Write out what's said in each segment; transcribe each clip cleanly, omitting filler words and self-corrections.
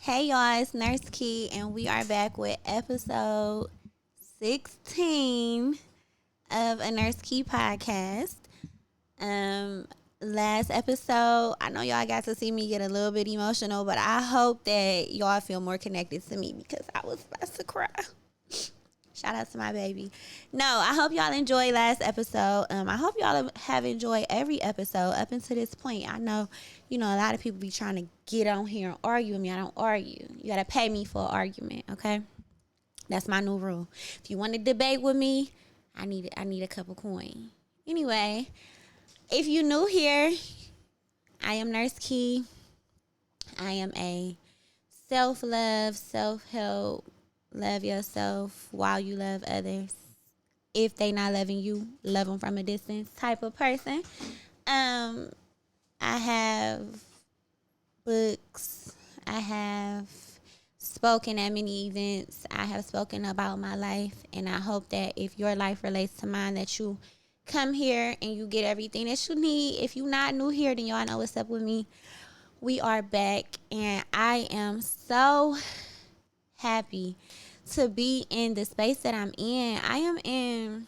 Hey y'all, it's Nurse Key, and we are back with episode 16 of a Nurse Key podcast. Um, Last episode, I know y'all got to see me get a little bit emotional, but I hope that y'all feel more connected to me because I was about to cry. Shout out to my baby. No, I hope y'all enjoyed last episode. I hope y'all have enjoyed every episode up until this point. I know, a lot of people be trying to get on here and argue with me. I don't argue. You gotta pay me for an argument, okay? That's my new rule. If you want to debate with me, I need a couple coin. Anyway, if you new here, I am Nurse Key. I am a self-love, self-help, love yourself while you love others. If they not loving you, love them from a distance type of person. Um, I have books. I have spoken at many events. I have spoken about my life, and I hope that if your life relates to mine, that you come here and you get everything that you need. If you're not new here, then y'all know what's up with me. We are back, and I am so happy to be in the space that I'm in. I am in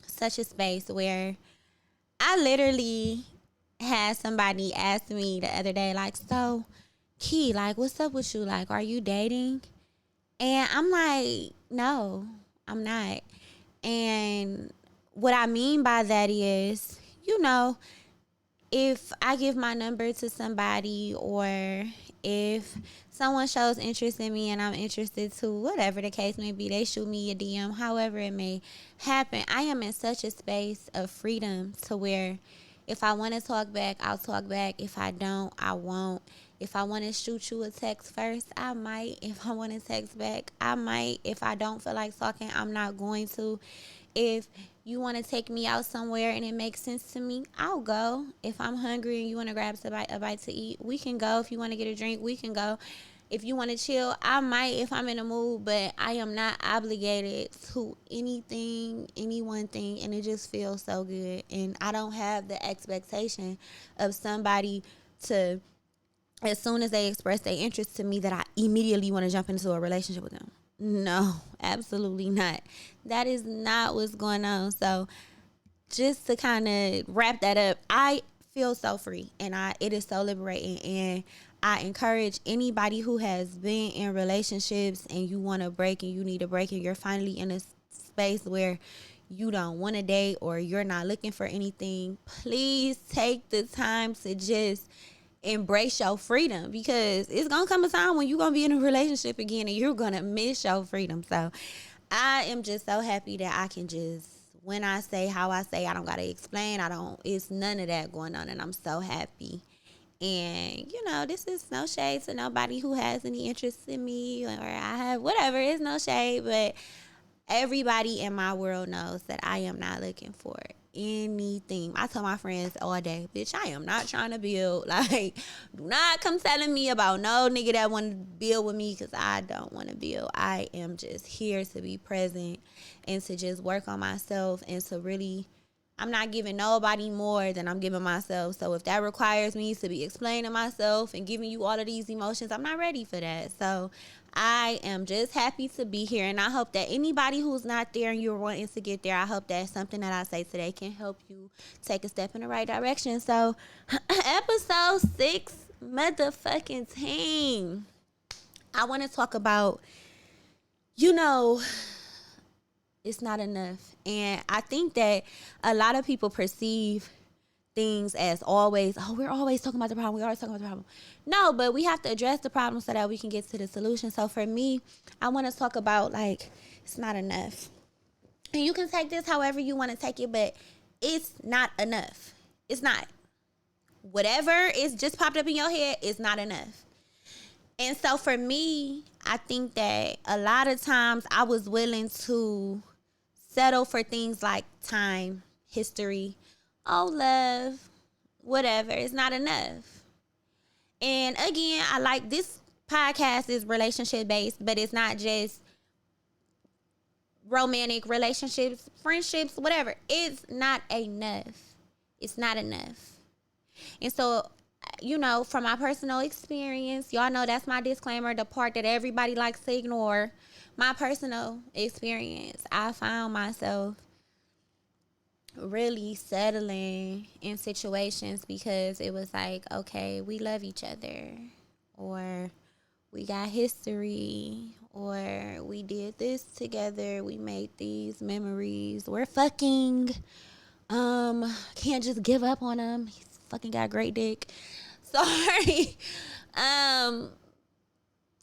such a space where I literally had somebody ask me the other day, like, so, Key, like, what's up with you? Like, are you dating? And I'm like, no, I'm not. And what I mean by that is, if I give my number to somebody, or if someone shows interest in me and I'm interested too, whatever the case may be, they shoot me a DM, however it may happen, I am in such a space of freedom to where if I want to talk back, I'll talk back. If I don't, I won't. If I want to shoot you a text first, I might. If I want to text back, I might. If I don't feel like talking, I'm not going to. If you want to take me out somewhere and it makes sense to me, I'll go. If I'm hungry and you want to grab a bite to eat, we can go. If you want to get a drink, we can go. If you want to chill, I might if I'm in a mood, but I am not obligated to anything, any one thing, and it just feels so good. And I don't have the expectation of somebody to, as soon as they express their interest to me, that I immediately want to jump into a relationship with them. No, absolutely not. That is not what's going on. So just to kind of wrap that up, I feel so free, and it is so liberating, and I encourage anybody who has been in relationships and you want to break and you need a break and you're finally in a space where you don't want to date or you're not looking for anything, please take the time to just embrace your freedom, because it's gonna come a time when you're gonna be in a relationship again and you're gonna miss your freedom. So I am just so happy that I can just, when I say how I say, I don't gotta explain. It's none of that going on, and I'm so happy. And this is no shade to nobody who has any interest in me, or I have whatever. It's no shade, but everybody in my world knows that I am not looking for anything. I tell my friends all day, bitch, I am not trying to build. Like, do not come telling me about no nigga that want to build with me, because I don't want to build. I am just here to be present and to just work on myself and to really, I'm not giving nobody more than I'm giving myself. So if that requires me to be explaining myself and giving you all of these emotions, I'm not ready for that. So I am just happy to be here, and I hope that anybody who's not there and you're wanting to get there, I hope that something that I say today can help you take a step in the right direction. So episode 6 motherfucking team. I want to talk about, it's not enough. And I think that a lot of people perceive things as always, oh, we're always talking about the problem. We're always talking about the problem. No, but we have to address the problem so that we can get to the solution. So for me, I want to talk about, like, it's not enough. And you can take this however you want to take it, but it's not enough. It's not. Whatever is just popped up in your head is not enough. And so for me, I think that a lot of times I was willing to settle for things like time, history, oh, love, whatever. It's not enough. And again, I like this podcast is relationship based, but it's not just romantic relationships, friendships, whatever. It's not enough. It's not enough. And so you know, from my personal experience, y'all know that's my disclaimer, the part that everybody likes to ignore. My personal experience, I found myself really settling in situations because it was like, okay, we love each other, or we got history, or we did this together, we made these memories, we're fucking, can't just give up on him, he's fucking got a great dick. Sorry.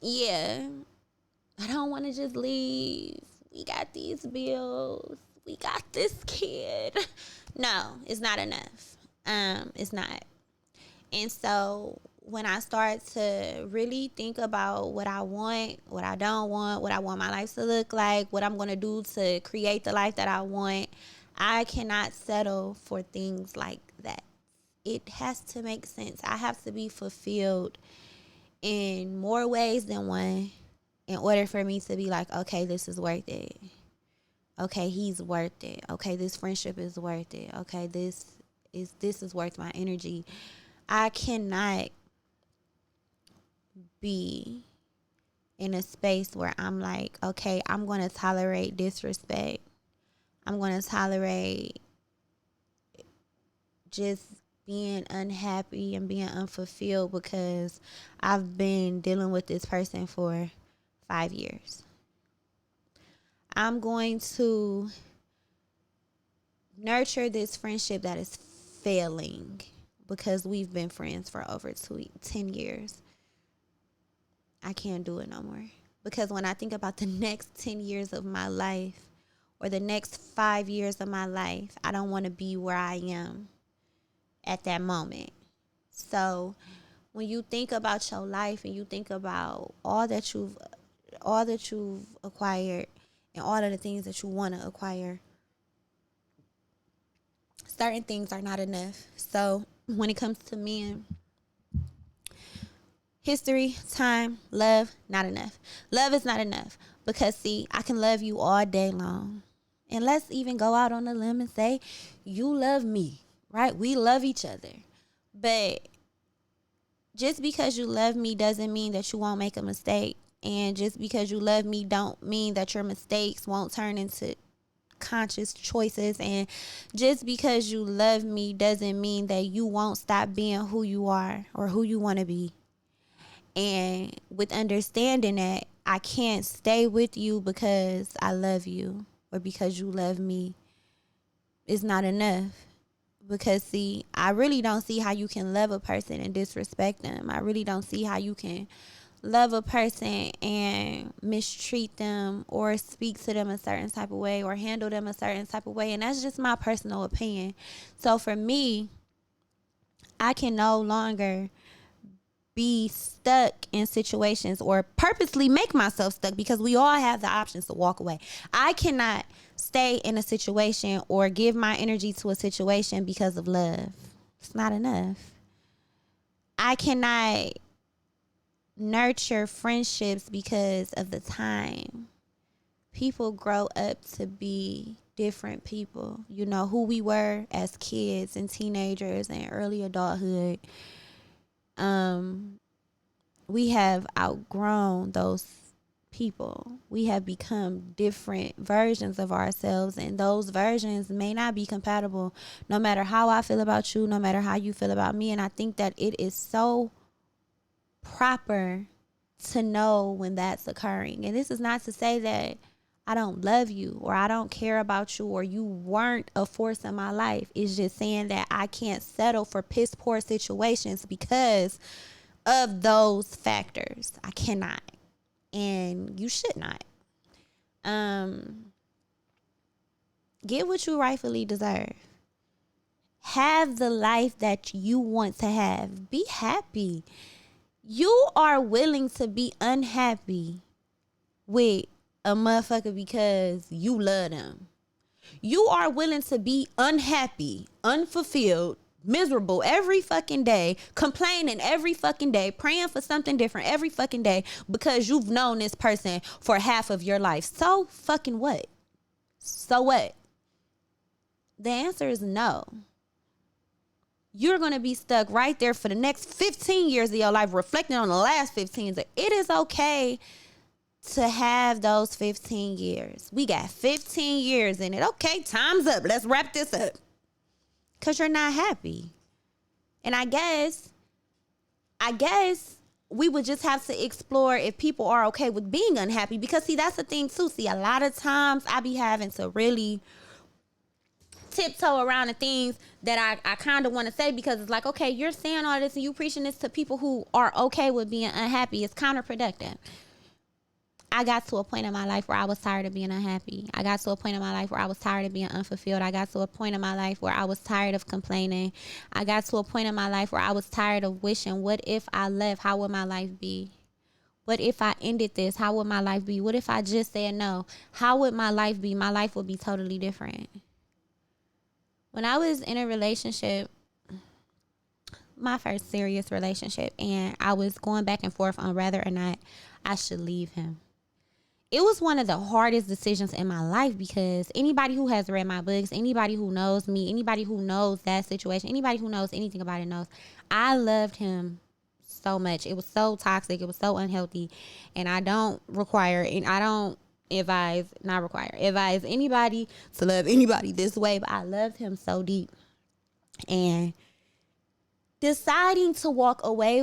Yeah, I don't want to just leave, we got these bills, we got this kid. No, it's not enough. It's not. And so when I start to really think about what I want, what I don't want, what I want my life to look like, what I'm going to do to create the life that I want, I cannot settle for things like that. It has to make sense. I have to be fulfilled in more ways than one in order for me to be like, okay, this is worth it. Okay, he's worth it. Okay, this friendship is worth it. Okay, this is worth my energy. I cannot be in a space where I'm like, okay, I'm going to tolerate disrespect. I'm going to tolerate just being unhappy and being unfulfilled because I've been dealing with this person for 5 years. I'm going to nurture this friendship that is failing because we've been friends for over 10 years. I can't do it no more. Because when I think about the next 10 years of my life or the next 5 years of my life, I don't want to be where I am at that moment. So when you think about your life and you think about all that you've acquired and all of the things that you want to acquire, certain things are not enough. So when it comes to men, history, time, love, not enough. Love is not enough because, see, I can love you all day long. And let's even go out on a limb and say, you love me, right? We love each other. But just because you love me doesn't mean that you won't make a mistake. And just because you love me don't mean that your mistakes won't turn into conscious choices. And just because you love me doesn't mean that you won't stop being who you are or who you want to be. And with understanding that I can't stay with you because I love you or because you love me, it's not enough. Because, see, I really don't see how you can love a person and disrespect them. I really don't see how you can love a person and mistreat them or speak to them a certain type of way or handle them a certain type of way. And that's just my personal opinion. So for me, I can no longer be stuck in situations or purposely make myself stuck because we all have the options to walk away. I cannot stay in a situation or give my energy to a situation because of love. It's not enough. I cannot nurture friendships because of the time. People grow up to be different people. You know, who we were as kids and teenagers and early adulthood. We have outgrown those people. We have become different versions of ourselves, and those versions may not be compatible no matter how I feel about you, no matter how you feel about me. And I think that it is so proper to know when that's occurring. And this is not to say that I don't love you or I don't care about you or you weren't a force in my life. It's just saying that I can't settle for piss poor situations because of those factors. I cannot. And you should not. Get what you rightfully deserve. Have the life that you want to have. Be happy. You are willing to be unhappy with a motherfucker because you love them. You are willing to be unhappy, unfulfilled, miserable every fucking day, complaining every fucking day, praying for something different every fucking day because you've known this person for half of your life. So fucking what? So what? The answer is no. you're going to be stuck right there for the next 15 years of your life, reflecting on the last 15 years. It is okay to have those 15 years. We got 15 years in it. Okay, time's up. Let's wrap this up. Because you're not happy. And I guess we would just have to explore if people are okay with being unhappy. Because, see, that's the thing, too. See, a lot of times I be having to really tiptoe around the things that I kind of want to say, because it's like, okay, you're saying all this and you preaching this to people who are okay with being unhappy. It's counterproductive. I got to a point in my life where I was tired of being unhappy. I got to a point in my life where I was tired of being unfulfilled. I got to a point in my life where I was tired of complaining. I got to a point in my life where I was tired of wishing, what if I left? How would my life be? What if I ended this? How would my life be? What if I just said no? How would my life be? My life would be totally different. When I was in a relationship, my first serious relationship, and I was going back and forth on whether or not I should leave him. It was one of the hardest decisions in my life, because anybody who has read my books, anybody who knows me, anybody who knows that situation, anybody who knows anything about it knows I loved him so much. It was so toxic. It was so unhealthy. And I don't advise anybody to love anybody this way, but I loved him so deep. And deciding to walk away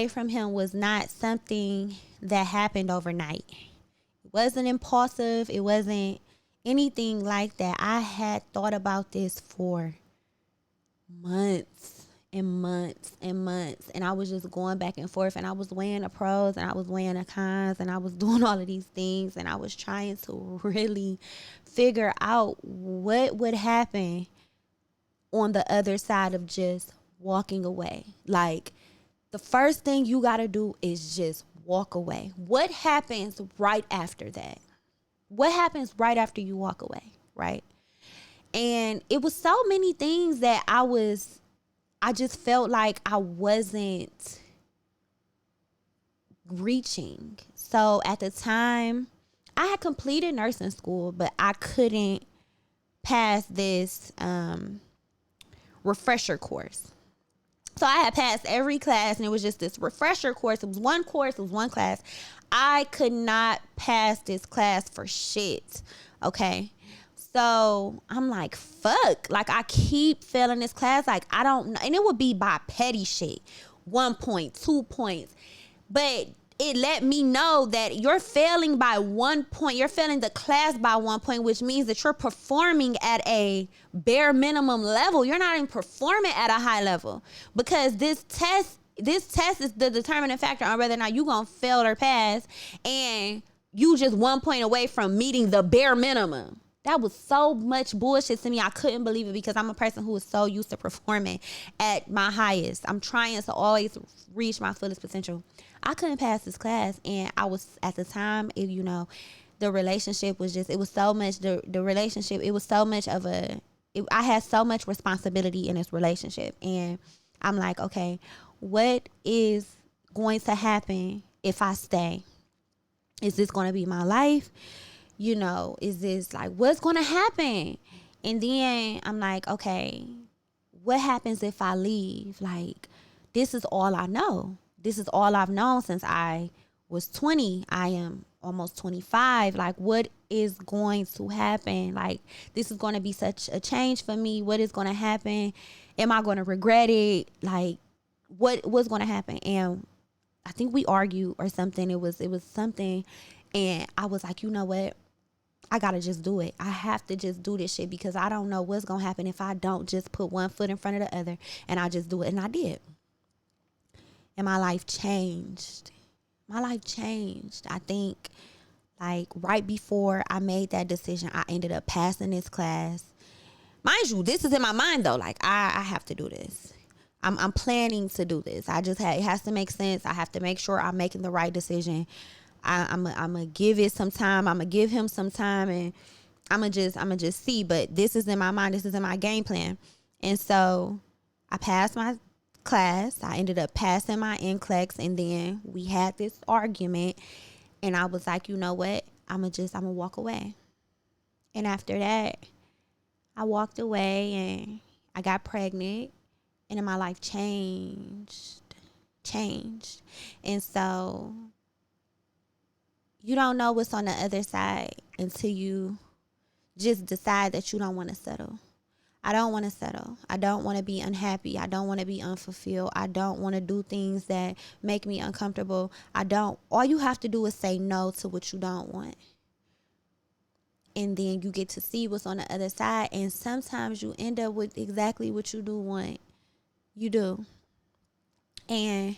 from him was not something that happened overnight. It wasn't impulsive. It wasn't anything like that. I had thought about this for months and months and months, and I was just going back and forth, and I was weighing the pros and I was weighing the cons, and I was doing all of these things, and I was trying to really figure out what would happen on the other side of just walking away. Like, the first thing you got to do is just walk away. What happens right after that? What happens right after you walk away, right? And it was so many things that I just felt like I wasn't reaching. So at the time, I had completed nursing school, but I couldn't pass this refresher course. So I had passed every class, and it was just this refresher course. It was one class. I could not pass this class for shit. Okay. So I'm like, fuck. Like, I keep failing this class. Like, I don't know. And it would be by petty shit. 1 point, 2 points. But it let me know that you're failing by 1 point. You're failing the class by 1 point, which means that you're performing at a bare minimum level. You're not even performing at a high level, because this test is the determining factor on whether or not you're going to fail or pass. And you just 1 point away from meeting the bare minimum. That was so much bullshit to me. I couldn't believe it, because I'm a person who is so used to performing at my highest. I'm trying to always reach my fullest potential. I couldn't pass this class, and I was, at the time, the relationship was just, it was so much, the relationship, it was so much of I had so much responsibility in this relationship. And I'm like, okay, what is going to happen if I stay? Is this going to be my life? Is this like, what's going to happen? And then I'm like, okay, what happens if I leave? Like, this is all I know. This is all I've known since I was 20. I am almost 25. Like, what is going to happen? Like, this is going to be such a change for me. What is going to happen? Am I going to regret it? Like, what's going to happen? And I think we argued or something. It was something. And I was like, you know what? I got to just do it. I have to just do this shit, because I don't know what's going to happen if I don't just put one foot in front of the other, and I just do it. And I did. And my life changed. I think, like, right before I made that decision, I ended up passing this class. Mind you, this is in my mind, though. Like, I have to do this. I'm planning to do this. It has to make sense. I have to make sure I'm making the right decision. I'm gonna give it some time. I'm gonna give him some time, and I'm gonna just see. But this is in my mind. This is in my game plan. And so I passed my class. I ended up passing my NCLEX, and then we had this argument, and I was like, you know what? I'm gonna walk away. And after that, I walked away, and I got pregnant, and then my life changed. And so you don't know what's on the other side until you just decide that you don't want to settle. I don't want to settle. I don't want to be unhappy. I don't want to be unfulfilled. I don't want to do things that make me uncomfortable. All you have to do is say no to what you don't want. And then you get to see what's on the other side. And sometimes you end up with exactly what you do want. You do. And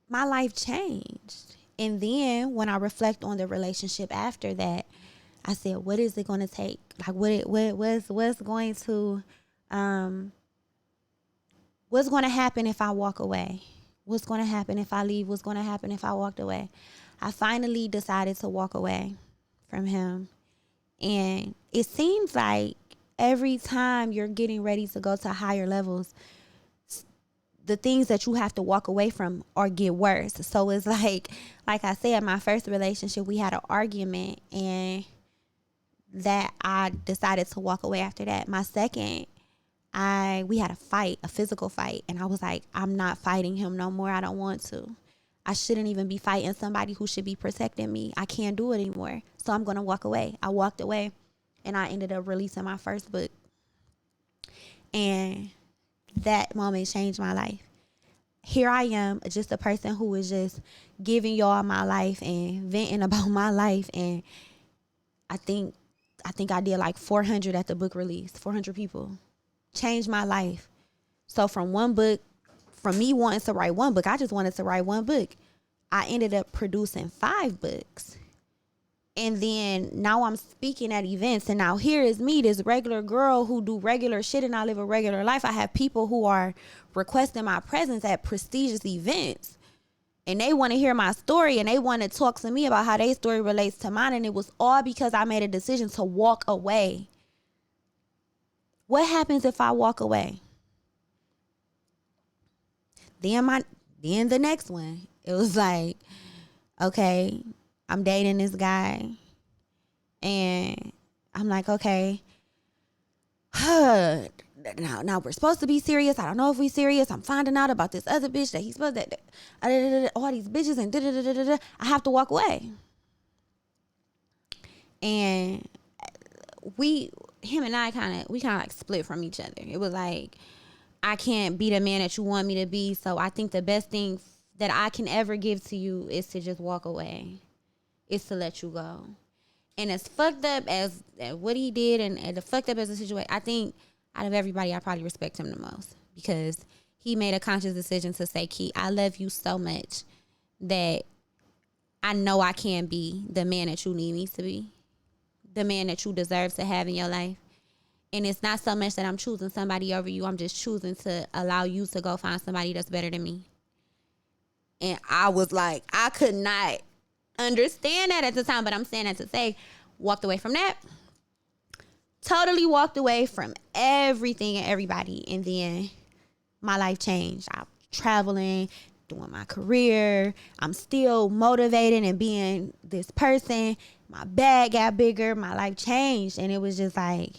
my life changed. And then when I reflect on the relationship after that, I said, what is it going to take? Like, what's going to happen if I walk away? What's going to happen if I leave? What's going to happen if I walked away? I finally decided to walk away from him. And it seems like every time you're getting ready to go to higher levels, the things that you have to walk away from or get worse. So it's like I said, my first relationship, we had an argument, and that I decided to walk away after that. My second, we had a fight, a physical fight, and I was like, I'm not fighting him no more. I don't want to. I shouldn't even be fighting somebody who should be protecting me. I can't do it anymore. So I'm going to walk away. I walked away, and I ended up releasing my first book. And that moment changed my life. Here I am, just a person who is just giving y'all my life and venting about my life. And I think I did like 400 at the book release, 400 people. Changed my life. So from me wanting to write one book, I just wanted to write one book. I ended up producing 5 books. And then now I'm speaking at events, and now here is me, this regular girl who do regular shit and I live a regular life. I have people who are requesting my presence at prestigious events, and they want to hear my story, and they want to talk to me about how their story relates to mine. And it was all because I made a decision to walk away. What happens if I walk away? Then the next one, it was like, okay, I'm dating this guy, and I'm like, okay, now we're supposed to be serious. I don't know if we serious. I'm finding out about this other bitch that he's supposed to, all these bitches, and I have to walk away. And him and I kind of like split from each other. It was like, I can't be the man that you want me to be. So I think the best thing that I can ever give to you is to just walk away. Is to let you go. And as fucked up as what he did, and the fucked up as a situation, I think out of everybody, I probably respect him the most, because he made a conscious decision to say, Key, I love you so much that I know I can be the man that you need me to be, the man that you deserve to have in your life. And it's not so much that I'm choosing somebody over you. I'm just choosing to allow you to go find somebody that's better than me. And I was like, I could not understand that at the time, but I'm saying that to say, walked away from that. Totally walked away from everything and everybody. And then my life changed. I'm traveling, doing my career. I'm still motivated and being this person. My bag got bigger. My life changed. And it was just like,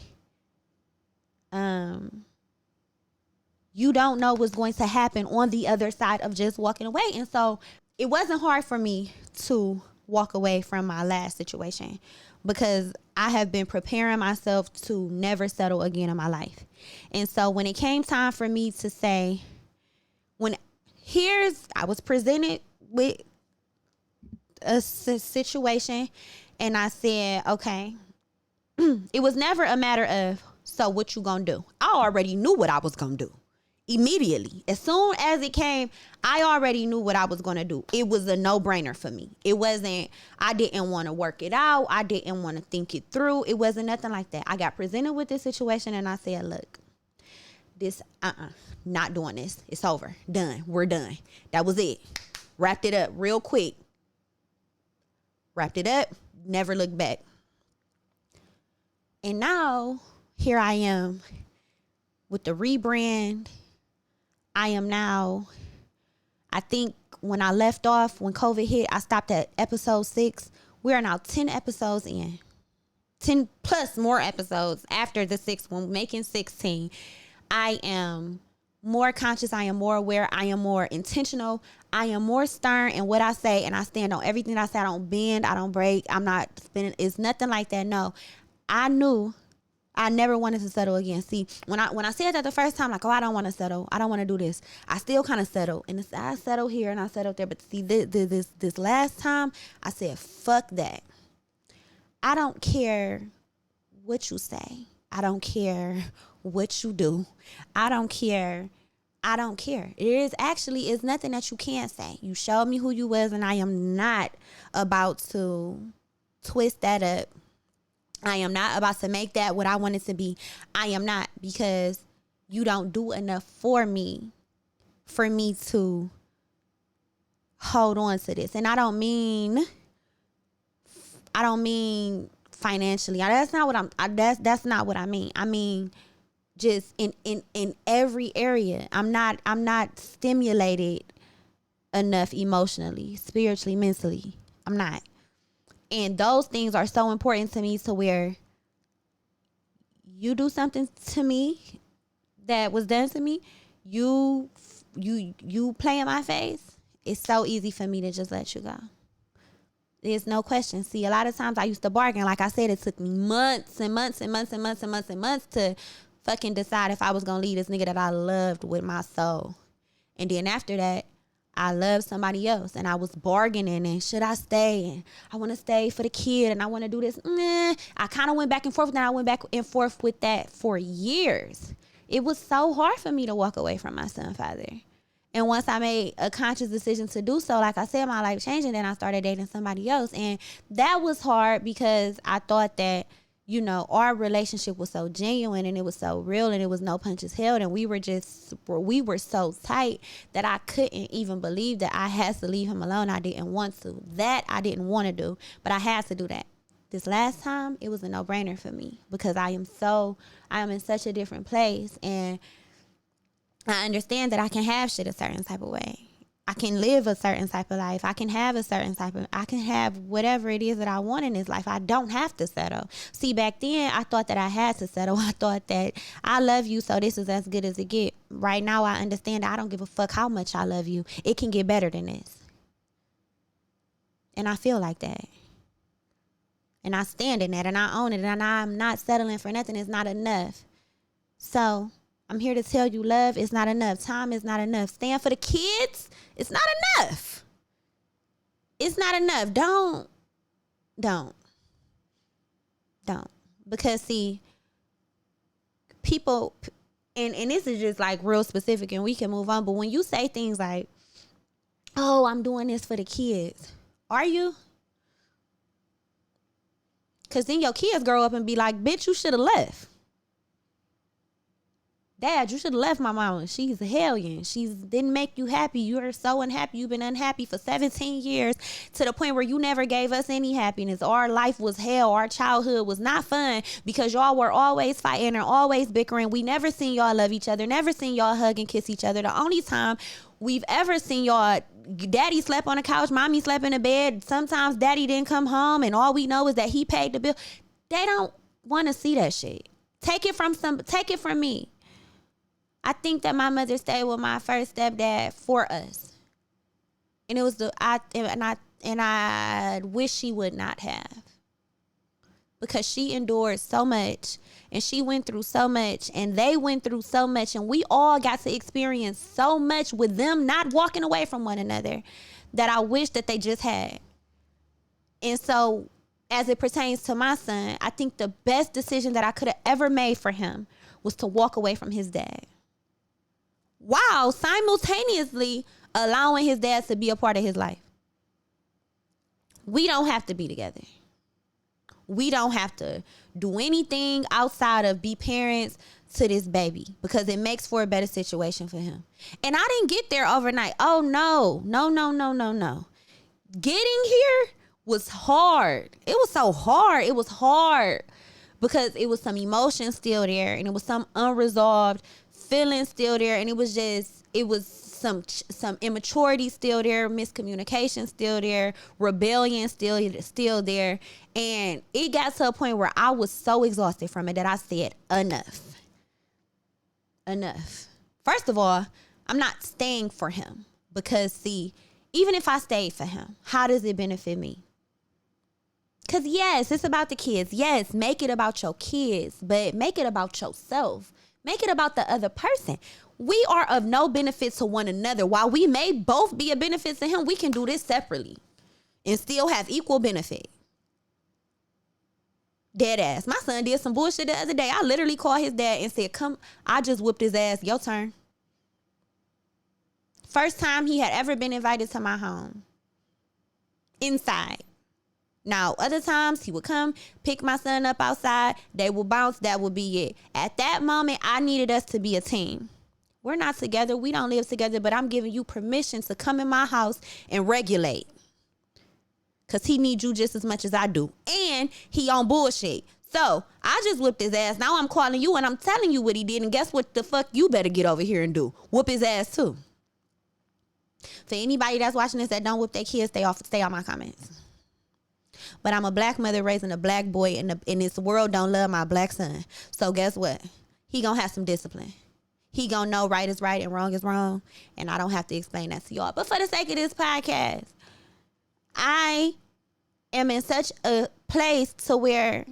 you don't know what's going to happen on the other side of just walking away. And so it wasn't hard for me to walk away from my last situation, because I have been preparing myself to never settle again in my life. And so when it came time for me to say, I was presented with a situation, and I said, okay, it was never a matter of, so what you gonna do? I already knew what I was gonna do. Immediately, as soon as it came, I already knew what I was going to do. It was a no-brainer for me. It wasn't, I didn't want to work it out. I didn't want to think it through. It wasn't nothing like that. I got presented with this situation, and I said, look, this, not doing this. It's over. Done. We're done. That was it. Wrapped it up real quick. Wrapped it up. Never looked back. And now, here I am with the rebrand. I am now, I think when I left off, when COVID hit, I stopped at episode 6. We are now 10 episodes in. 10 plus more episodes after the sixth one, making 16, I am more conscious. I am more aware. I am more intentional. I am more stern in what I say, and I stand on everything I say. I don't bend. I don't break. I'm not spinning. It's nothing like that. No, I knew I never wanted to settle again. See, when I said that the first time, like, oh, I don't want to settle. I don't want to do this. I still kind of settled, and I settled here and I settled there. But see, this last time, I said, fuck that. I don't care what you say. I don't care what you do. I don't care. I don't care. It's nothing that you can't say. You showed me who you was, and I am not about to twist that up. I am not about to make that what I want it to be. I am not, because you don't do enough for me to hold on to this. And I don't mean financially. That's not what I mean. I mean just in every area. I'm not stimulated enough emotionally, spiritually, mentally. I'm not. And those things are so important to me, to where you do something to me that was done to me, you play in my face, it's so easy for me to just let you go. There's no question. See, a lot of times I used to bargain. Like I said, it took me months and months and months and months and months and months to fucking decide if I was going to leave this nigga that I loved with my soul. And then after that, I loved somebody else, and I was bargaining, and should I stay? And I want to stay for the kid, and I want to do this. I kind of went back and forth, and I went back and forth with that for years. It was so hard for me to walk away from my son father. And once I made a conscious decision to do so, like I said, my life changed, and then I started dating somebody else. And that was hard, because I thought that, you know, our relationship was so genuine, and it was so real, and it was no punches held, and we were so tight that I couldn't even believe that I had to leave him alone. I didn't want to. That I didn't want to do, but I had to do that. This last time, it was a no-brainer for me, because I am in such a different place, and I understand that I can have shit a certain type of way. I can live a certain type of life. I can have whatever it is that I want in this life. I don't have to settle. See, back then, I thought that I had to settle. I thought that I love you, so this is as good as it get. Right now, I understand that I don't give a fuck how much I love you. It can get better than this. And I feel like that. And I stand in that, and I own it, and I'm not settling for nothing. It's not enough. So I'm here to tell you, love is not enough. Time is not enough. Stand for the kids. It's not enough. It's not enough. Don't. Because see, people, and this is just like real specific, and we can move on. But when you say things like, oh, I'm doing this for the kids. Are you? Because then your kids grow up and be like, bitch, you should have left. Dad, you should have left my mama. She's a hellion. She didn't make you happy. You're so unhappy. You've been unhappy for 17 years, to the point where you never gave us any happiness. Our life was hell. Our childhood was not fun, because y'all were always fighting and always bickering. We never seen y'all love each other. Never seen y'all hug and kiss each other. The only time we've ever seen y'all, daddy slept on the couch, mommy slept in the bed. Sometimes daddy didn't come home, and all we know is that he paid the bill. They don't want to see that shit. Take it from me. I think that my mother stayed with my first stepdad for us, and it was I wish she would not have, because she endured so much, and she went through so much, and they went through so much, and we all got to experience so much with them not walking away from one another, that I wish that they just had. And so, as it pertains to my son, I think the best decision that I could have ever made for him was to walk away from his dad, while simultaneously allowing his dad to be a part of his life. We don't have to be together. We don't have to do anything outside of be parents to this baby, because it makes for a better situation for him. And I didn't get there overnight. Oh, no. Getting here was hard. It was so hard. It was hard because it was some emotion still there, and it was some unresolved feeling still there, and it was some immaturity still there, miscommunication still there, rebellion still there. And it got to a point where I was so exhausted from it that I said, enough. First of all, I'm not staying for him because, see, even if I stayed for him, how does it benefit me? Because, yes, it's about the kids. Yes, make it about your kids, but make it about yourself. Make it about the other person. We are of no benefit to one another. While we may both be a benefit to him, we can do this separately and still have equal benefit. Dead ass. My son did some bullshit the other day. I literally called his dad and said, come, I just whooped his ass. Your turn. First time he had ever been invited to my home. Inside. Now, other times he would come, pick my son up outside. They would bounce. That would be it. At that moment, I needed us to be a team. We're not together. We don't live together, but I'm giving you permission to come in my house and regulate. Because he needs you just as much as I do. And he on bullshit. So I just whipped his ass. Now I'm calling you and I'm telling you what he did. And guess what the fuck you better get over here and do? Whoop his ass too. For anybody that's watching this that don't whip their kids, stay on my comments. But I'm a black mother raising a black boy, and this world don't love my black son. So guess what? He gonna have some discipline. He gonna know right is right and wrong is wrong. And I don't have to explain that to y'all. But for the sake of this podcast, I am in such a place to where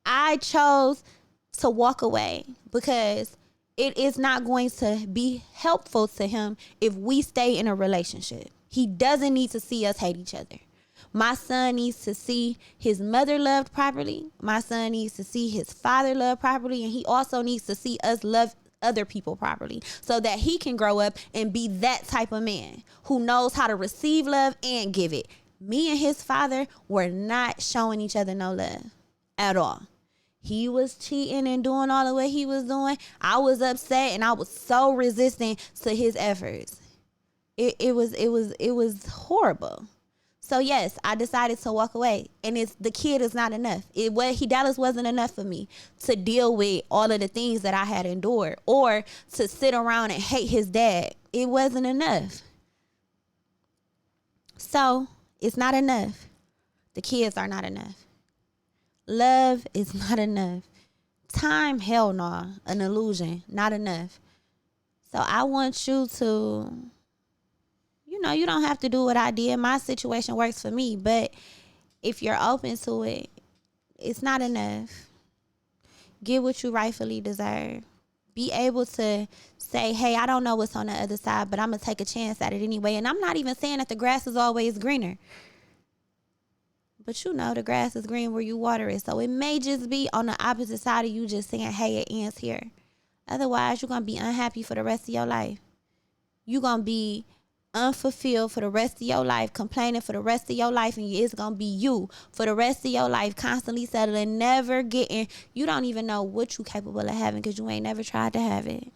I chose to walk away because it is not going to be helpful to him if we stay in a relationship. He doesn't need to see us hate each other. My son needs to see his mother loved properly. My son needs to see his father loved properly. And he also needs to see us love other people properly so that he can grow up and be that type of man who knows how to receive love and give it. Me and his father were not showing each other no love at all. He was cheating and doing all of what he was doing. I was upset and I was so resistant to his efforts. It was horrible. So yes, I decided to walk away, and the kid is not enough. Dallas wasn't enough for me to deal with all of the things that I had endured or to sit around and hate his dad. It wasn't enough. So it's not enough. The kids are not enough. Love is not enough. Time, hell no, an illusion, not enough. So I want you to, you don't have to do what I did. My situation works for me, but if you're open to it, it's not enough. Get what you rightfully deserve. Be able to say, hey, I don't know what's on the other side, but I'm going to take a chance at it anyway. And I'm not even saying that the grass is always greener. But the grass is green where you water it. So it may just be on the opposite side of you just saying, hey, it ends here. Otherwise, you're going to be unhappy for the rest of your life. You're going to be unfulfilled for the rest of your life, complaining for the rest of your life, and it's going to be you for the rest of your life, constantly settling, never getting. You don't even know what you're capable of having because you ain't never tried to have it.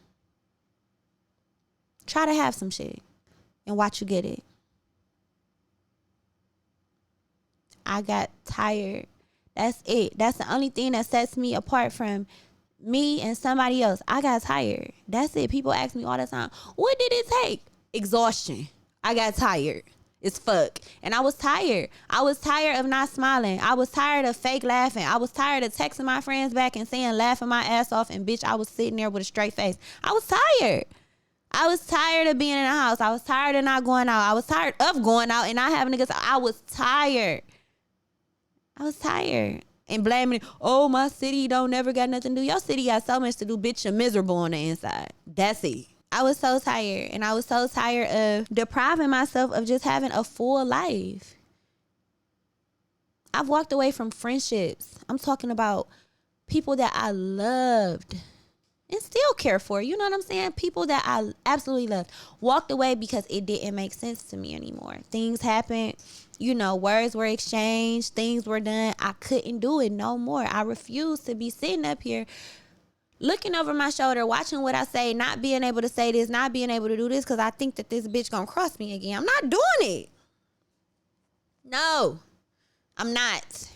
Try to have some shit and watch you get it. I got tired. That's it. That's the only thing that sets me apart from me and somebody else. I got tired. That's it. People ask me all the time, what did it take? Exhaustion. I got tired as fuck. And I was tired. I was tired of not smiling. I was tired of fake laughing. I was tired of texting my friends back and saying laughing my ass off, and bitch, I was sitting there with a straight face. I was tired. I was tired of being in the house. I was tired of not going out. I was tired of going out and not having to go. I was tired. And blaming, oh, my city don't never got nothing to do. Your city got so much to do, bitch. You're miserable on the inside. That's it. I was so tired. And I was so tired of depriving myself of just having a full life. I've walked away from friendships. I'm talking about people that I loved and still care for. You know what I'm saying? People that I absolutely loved. Walked away because it didn't make sense to me anymore. Things happened. Words were exchanged. Things were done. I couldn't do it no more. I refused to be sitting up here looking over my shoulder, watching what I say, not being able to say this, not being able to do this because I think that this bitch gonna cross me again. I'm not doing it. No, I'm not.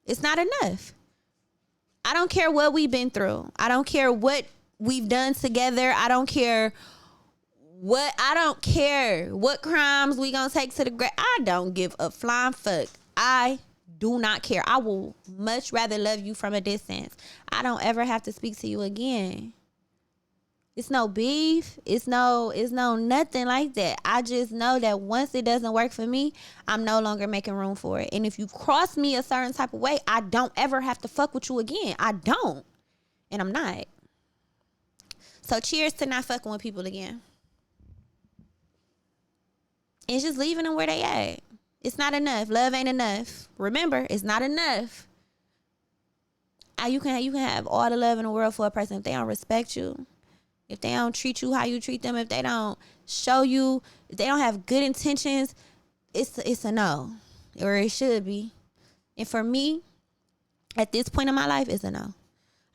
It's not enough. I don't care what we've been through. I don't care what we've done together. I don't care What? I don't care what crimes we gonna take to the grave. I don't give a flying fuck. I do not care. I will much rather love you from a distance. I don't ever have to speak to you again. It's no beef. It's no nothing like that. I just know that once it doesn't work for me, I'm no longer making room for it. And if you cross me a certain type of way, I don't ever have to fuck with you again. I don't. And I'm not. So cheers to not fucking with people again. And just leaving them where they at. It's not enough. Love ain't enough. Remember, it's not enough. You can have all the love in the world for a person if they don't respect you. If they don't treat you how you treat them, if they don't show you, if they don't have good intentions, it's a no. Or it should be. And for me, at this point in my life, it's a no.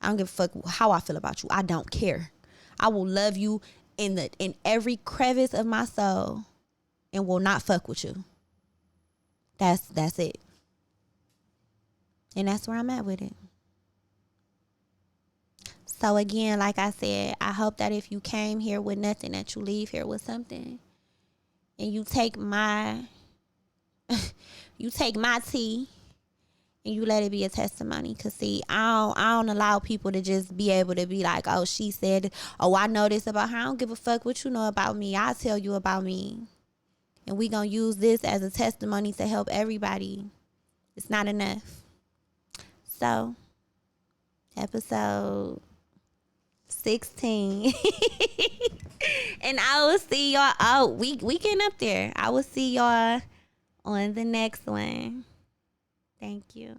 I don't give a fuck how I feel about you. I don't care. I will love you in every crevice of my soul and will not fuck with you. That's it. And that's where I'm at with it. So again, like I said, I hope that if you came here with nothing, that you leave here with something. And you take my tea and you let it be a testimony. Cause see, I don't allow people to just be able to be like, oh, she said, oh, I know this about her. I don't give a fuck what you know about me. I'll tell you about me. And we gonna use this as a testimony to help everybody. It's not enough. So, episode 16. And I will see y'all. Oh, we getting up there. I will see y'all on the next one. Thank you.